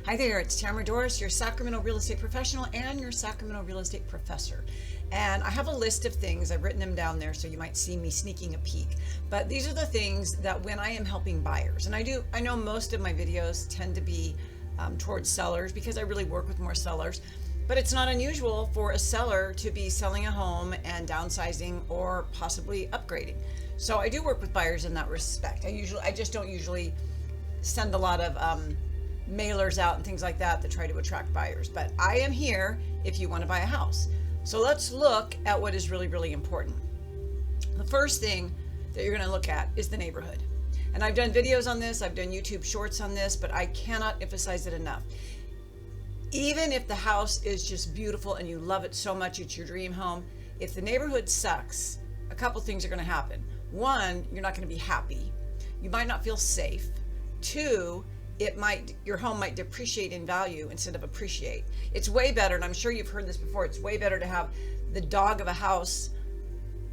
Hi there, it's Tamara Doris, your Sacramento real estate professional and your Sacramento real estate professor. And I have a list of things, I've written them down there so you might see me sneaking a peek. But these are the things that when I am helping buyers, and I know most of my videos tend to be towards sellers because I really work with more sellers, but it's not unusual for a seller to be selling a home and downsizing or possibly upgrading. So I do work with buyers in that respect. I just don't usually send a lot of mailers out and things like that that try to attract buyers. But I am here if you want to buy a house. So let's look at what is really, really important. The first thing that you're going to look at is the neighborhood. And I've done videos on this, I've done YouTube shorts on this, but I cannot emphasize it enough. Even if the house is just beautiful and you love it so much, it's your dream home, if the neighborhood sucks, a couple things are going to happen. One, you're not going to be happy. You might not feel safe. Two, your home might depreciate in value instead of appreciate. It's way better, and I'm sure you've heard this before, it's way better to have the dog of a house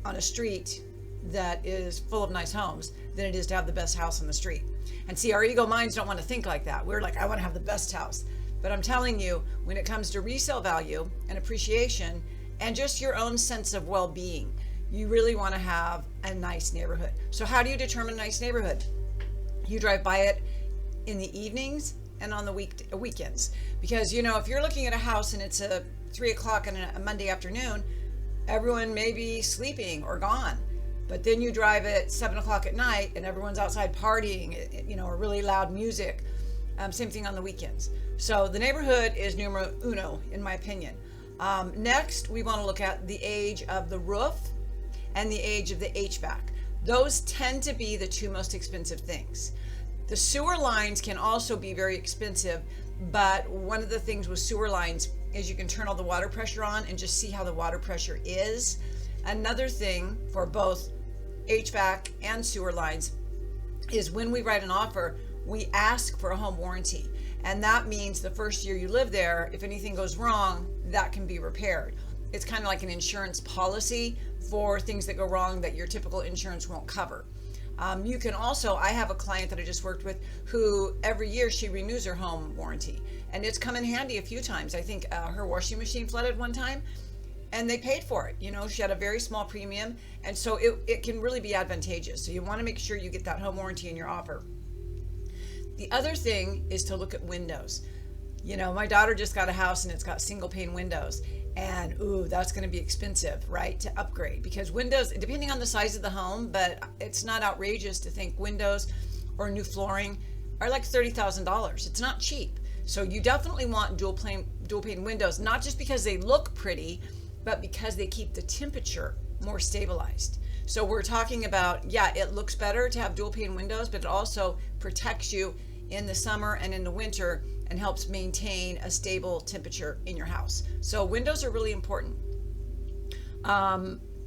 on a street that is full of nice homes than it is to have the best house on the street. And see, our ego minds don't want to think like that. We're like, I want to have the best house. But I'm telling you, when it comes to resale value and appreciation and just your own sense of well-being, you really want to have a nice neighborhood. So how do you determine a nice neighborhood? You drive by it in the evenings and on the weekends. Because, if you're looking at a house and it's a 3 o'clock on a Monday afternoon, everyone may be sleeping or gone. But then you drive at 7 o'clock at night and everyone's outside partying, or really loud music. Same thing on the weekends. So the neighborhood is numero uno, in my opinion. Next, we want to look at the age of the roof and the age of the HVAC. Those tend to be the two most expensive things. The sewer lines can also be very expensive, but one of the things with sewer lines is you can turn all the water pressure on and just see how the water pressure is. Another thing for both HVAC and sewer lines is when we write an offer, we ask for a home warranty. And that means the first year you live there, if anything goes wrong, that can be repaired. It's kind of like an insurance policy for things that go wrong that your typical insurance won't cover. You can also, I have a client that I just worked with who every year she renews her home warranty, and it's come in handy a few times. I think her washing machine flooded one time and they paid for it. She had a very small premium, and so it can really be advantageous. So you want to make sure you get that home warranty in your offer. The other thing is to look at windows. My daughter just got a house and it's got single pane windows, and that's going to be expensive, right, to upgrade, because windows, depending on the size of the home, but it's not outrageous to think windows or new flooring are like $30,000. It's not cheap. So you definitely want dual pane windows, not just because they look pretty, but because they keep the temperature more stabilized. So we're talking about, it looks better to have dual pane windows, but it also protects you in the summer and in the winter and helps maintain a stable temperature in your house. So windows are really important.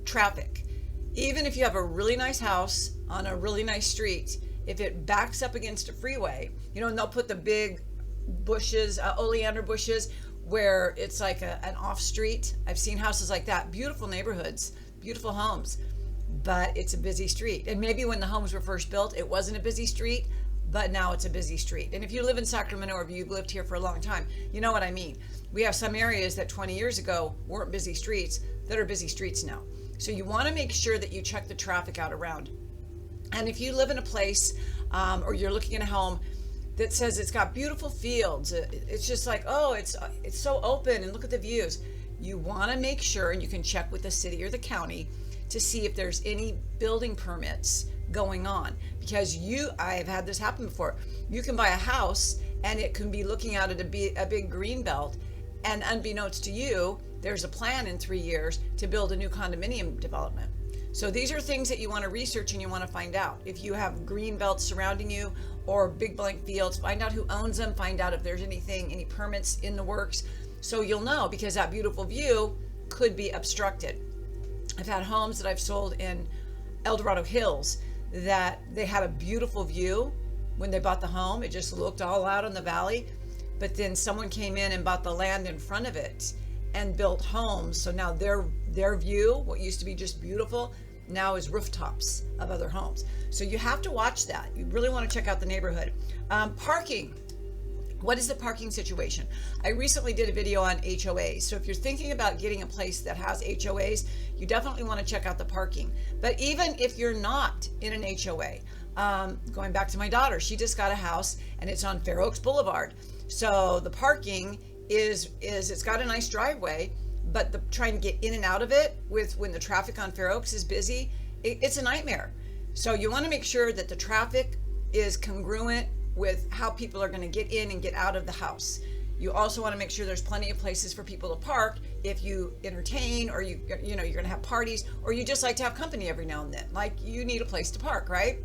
Traffic. Even if you have a really nice house on a really nice street, if it backs up against a freeway, and they'll put the big bushes, oleander bushes, where it's like an off street. I've seen houses like that, beautiful neighborhoods, beautiful homes, but it's a busy street. And maybe when the homes were first built, it wasn't a busy street, but now it's a busy street. And if you live in Sacramento or if you've lived here for a long time, you know what I mean. We have some areas that 20 years ago weren't busy streets that are busy streets now. So you want to make sure that you check the traffic out around. And if you live in a place or you're looking at a home that says it's got beautiful fields, it's just like, it's so open and look at the views. You want to make sure, and you can check with the city or the county to see if there's any building permits going on, because I've had this happen before. You can buy a house and it can be looking out at a big green belt, and unbeknownst to you, there's a plan in 3 years to build a new condominium development. So these are things that you want to research and you want to find out. If you have green belts surrounding you or big blank fields, find out who owns them, find out if there's any permits in the works, so you'll know, because that beautiful view could be obstructed. I've had homes that I've sold in El Dorado Hills that they had a beautiful view when they bought the home. It just looked all out on the valley, but then someone came in and bought the land in front of it and built homes. So now their view, what used to be just beautiful, now is rooftops of other homes. So you have to watch that. You really want to check out the neighborhood. Parking. What is the parking situation? I recently did a video on HOAs. So if you're thinking about getting a place that has HOAs, you definitely want to check out the parking. But even if you're not in an HOA, going back to my daughter, she just got a house and it's on Fair Oaks Boulevard. So the parking it's got a nice driveway, but trying to get in and out of it when the traffic on Fair Oaks is busy, it's a nightmare. So you want to make sure that the traffic is congruent with how people are going to get in and get out of the house. You also want to make sure there's plenty of places for people to park if you entertain, or you're going to have parties, or you just like to have company every now and then. Like, you need a place to park, right?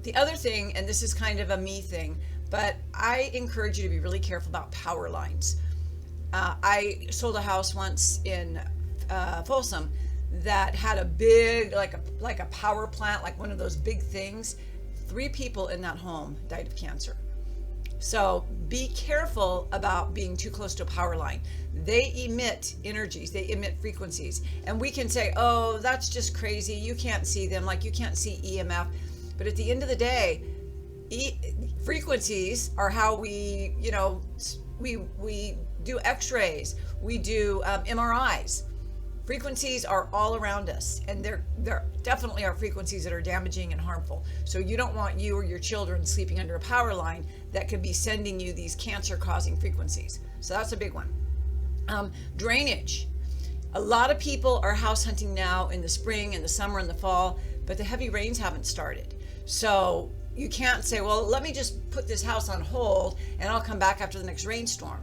The other thing, and this is kind of a me thing, but I encourage you to be really careful about power lines. I sold a house once in Folsom that had a big, like a power plant, like one of those big things. 3 people in that home died of cancer. So be careful about being too close to a power line. They emit energies, they emit frequencies. And we can say, oh, that's just crazy. You can't see them, like you can't see EMF. But at the end of the day, frequencies are how we do x-rays, we do MRIs. Frequencies are all around us, and there definitely are frequencies that are damaging and harmful. So you don't want you or your children sleeping under a power line that could be sending you these cancer-causing frequencies. So that's a big one. Drainage. A lot of people are house hunting now in the spring and the summer and the fall, but the heavy rains haven't started. So you can't say, well, let me just put this house on hold and I'll come back after the next rainstorm.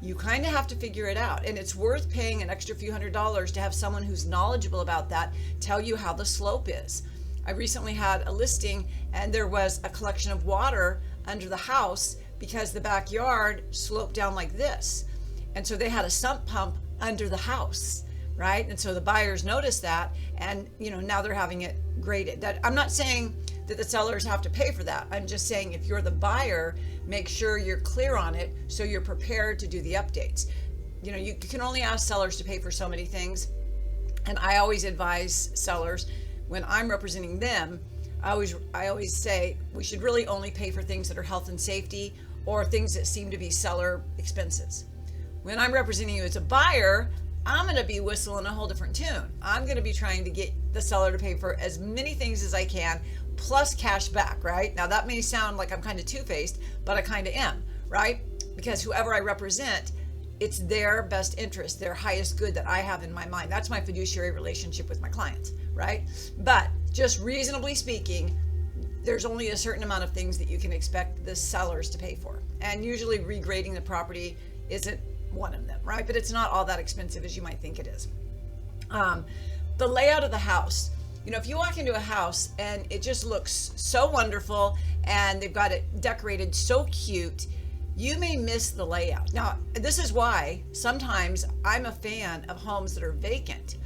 You kind of have to figure it out, and it's worth paying an extra few $100s to have someone who's knowledgeable about that tell you how the slope is. I recently had a listing and there was a collection of water under the house because the backyard sloped down like this. And so they had a sump pump under the house, right? And so the buyers noticed that, and now they're having it graded. I'm not saying that the sellers have to pay for that. I'm just saying, if you're the buyer, make sure you're clear on it so you're prepared to do the updates. You can only ask sellers to pay for so many things. And I always advise sellers, when I'm representing them, I always say we should really only pay for things that are health and safety or things that seem to be seller expenses. When I'm representing you as a buyer, I'm going to be whistling a whole different tune. I'm going to be trying to get the seller to pay for as many things as I can, plus cash back, right? Now that may sound like I'm kind of two-faced, but I kind of am, right? Because whoever I represent, it's their best interest, their highest good that I have in my mind. That's my fiduciary relationship with my clients, right? But just reasonably speaking, there's only a certain amount of things that you can expect the sellers to pay for. And usually regrading the property isn't one of them, right? But it's not all that expensive as you might think it is. The layout of the house. If you walk into a house and it just looks so wonderful and they've got it decorated so cute, you may miss the layout. Now, this is why sometimes I'm a fan of homes that are vacant,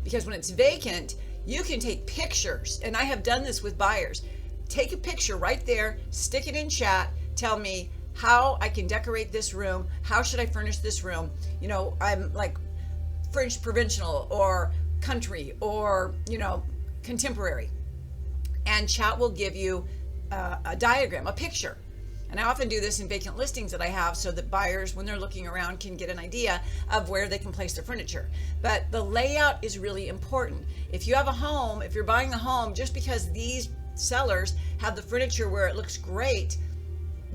because when it's vacant, you can take pictures. And I have done this with buyers. Take a picture right there, stick it in chat, tell me how I can decorate this room. How should I furnish this room? I'm like French provincial or country or, contemporary, and chat will give you a diagram, a picture. And I often do this in vacant listings that I have so that buyers, when they're looking around, can get an idea of where they can place their furniture. But the layout is really important. If you have a home, if you're buying a home, just because these sellers have the furniture where it looks great,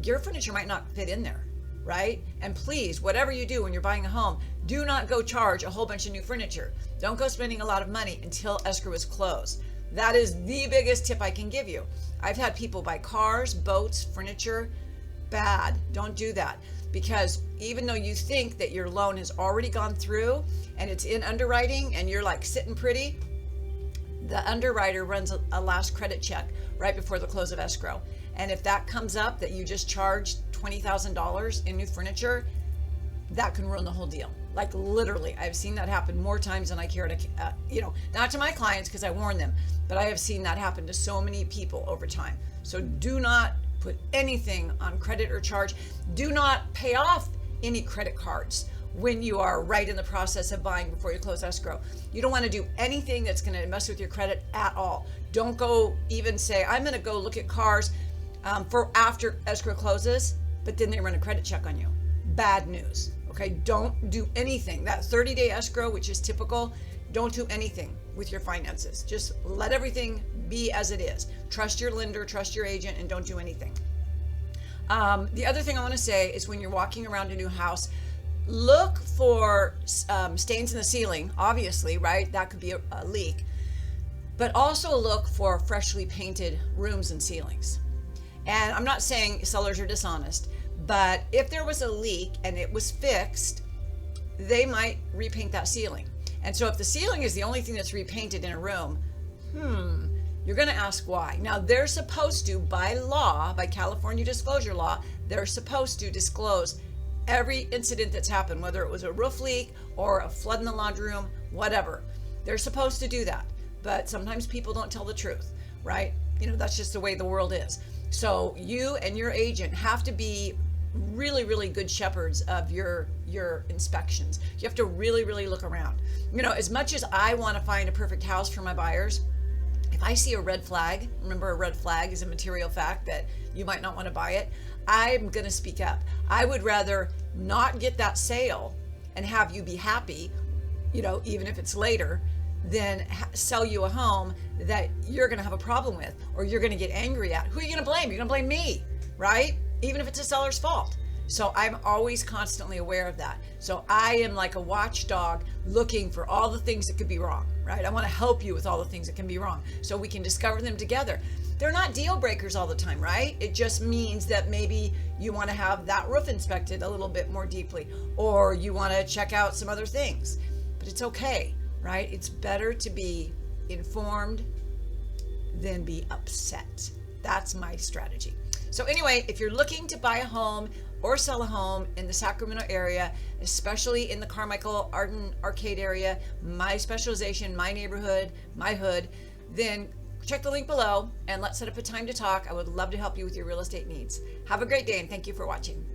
your furniture might not fit in there, right? And please, whatever you do when you're buying a home, do not go charge a whole bunch of new furniture. Don't go spending a lot of money until escrow is closed. That is the biggest tip I can give you. I've had people buy cars, boats, furniture. Bad. Don't do that, because even though you think that your loan has already gone through and it's in underwriting and you're like sitting pretty, the underwriter runs a last credit check right before the close of escrow. And if that comes up that you just charged $20,000 in new furniture, that can ruin the whole deal. Like literally, I've seen that happen more times than I care to, not to my clients because I warn them, but I have seen that happen to so many people over time. So do not put anything on credit or charge. Do not pay off any credit cards when you are right in the process of buying before you close escrow. You don't want to do anything that's going to mess with your credit at all. Don't go even say, I'm going to go look at cars for after escrow closes. but then they run a credit check on you. Bad news. Okay, don't do anything. That 30-day escrow, which is typical, don't do anything with your finances. Just let everything be as it is. Trust your lender, trust your agent, and don't do anything. The other thing I want to say is when you're walking around a new house, look for stains in the ceiling, obviously, right? That could be a leak. But also look for freshly painted rooms and ceilings. And I'm not saying sellers are dishonest, but if there was a leak and it was fixed, they might repaint that ceiling. And so if the ceiling is the only thing that's repainted in a room, you're going to ask why. Now, they're supposed to, by law, by California disclosure law, they're supposed to disclose every incident that's happened, whether it was a roof leak or a flood in the laundry room, whatever. They're supposed to do that. But sometimes people don't tell the truth, right? You know, that's just the way the world is. So you and your agent have to be really, really good shepherds of your inspections. You have to really, really look around. You know, as much as I want to find a perfect house for my buyers, if I see a red flag, remember a red flag is a material fact that you might not want to buy it, I'm going to speak up. I would rather not get that sale and have you be happy, you know, even if it's later, than sell you a home that you're going to have a problem with or you're going to get angry at. Who are you going to blame? You're going to blame me, right? Even if it's a seller's fault. So I'm always constantly aware of that. So I am like a watchdog looking for all the things that could be wrong, right? I want to help you with all the things that can be wrong so we can discover them together. They're not deal breakers all the time, right? It just means that maybe you want to have that roof inspected a little bit more deeply, or you want to check out some other things. But it's okay, right? It's better to be informed than be upset. That's my strategy. So anyway, if you're looking to buy a home or sell a home in the Sacramento area, especially in the Carmichael Arden Arcade area, my specialization, my neighborhood, my hood, then check the link below and let's set up a time to talk. I would love to help you with your real estate needs. Have a great day and thank you for watching.